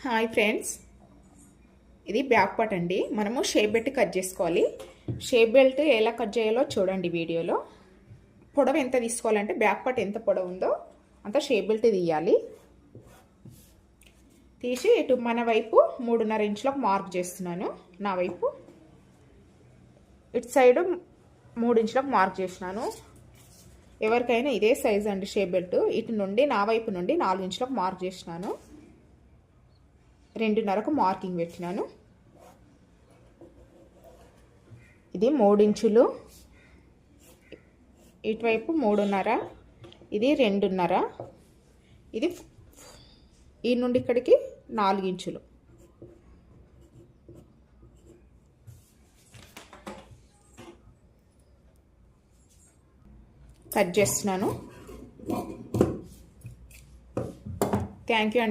Hi friends, ఇది back part అండి. మనము షేప్ బెల్ట్ కట్ చేసుకోవాలి. షేప్ బెల్ట్ ఎలా కట్ చేయాలో చూడండి వీడియోలో. పొడవు ఎంత తీసుకోవాలంటే బ్యాక్ పార్ట్ ఎంత పొడవు ఉందో అంత షేప్ బెల్ట్ తీయాలి. తీసి ఇటు మన వైపు 3.5 ఇంచులకు మార్క్ చేస్తున్నాను. నా వైపు ఇటు సైడు 3 ఇంచులకు మార్క్ చేసినాను. ఎవరికైనా ఇదే సైజ్ అండి షేప్ బెల్ట్. ఇటు నుండి నా వైపు నుండి 4 ఇంచులకు మార్క్ చేసినాను. 2.5కు మార్కింగ్ పెట్టినాను. ఇది 3 ఇంచులు, ఇటువైపు 3.5, ఇది 2.5, ఇది ఈ నుండి ఇక్కడికి 4 ఇంచులు. కట్ చేస్తున్నాను. థ్యాంక్ యూ అండి.